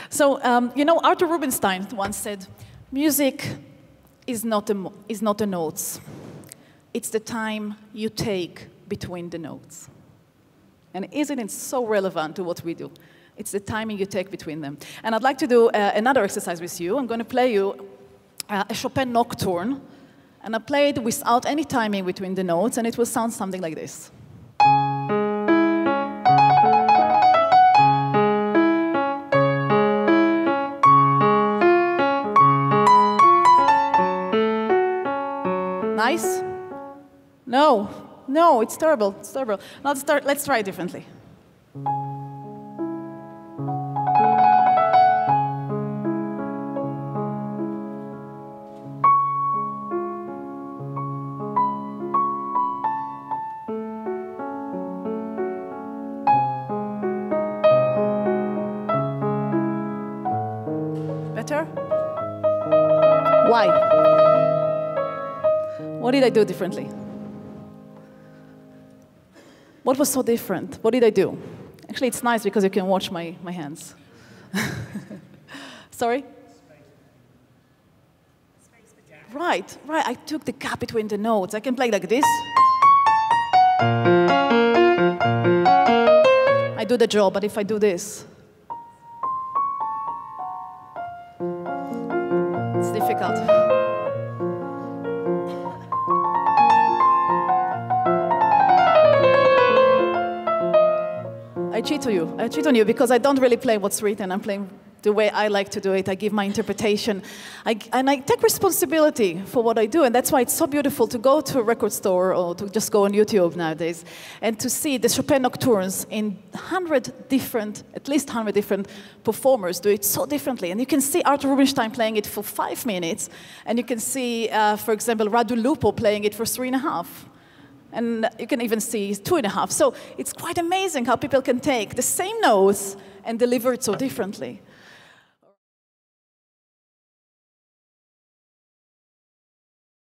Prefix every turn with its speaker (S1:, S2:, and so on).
S1: So, you know, Arthur Rubinstein once said, music is not the notes. It's the time you take between the notes. And isn't it so relevant to what we do? It's the timing you take between them. And I'd like to do another exercise with you. I'm going to play you a Chopin nocturne. And I play it without any timing between the notes, and it will sound something like this. Nice? No, no, it's terrible, it's terrible. Now let's try it differently. Better? Why? What did I do differently? What was so different? What did I do? Actually, it's nice because you can watch my hands. Sorry? Right, right. I took the gap between the notes. I can play like this. I do the jaw, but if I do this, it's difficult. I cheat on you. I cheat on you because I don't really play what's written. I'm playing the way I like to do it. I give my interpretation. And I take responsibility for what I do. And that's why it's so beautiful to go to a record store or to just go on YouTube nowadays and to see the Chopin nocturnes in at least 100 different performers do it so differently. And you can see Arthur Rubinstein playing it for 5 minutes. And you can see, for example, Radu Lupo playing it for 3.5. And you can even see 2.5. So it's quite amazing how people can take the same notes and deliver it so differently.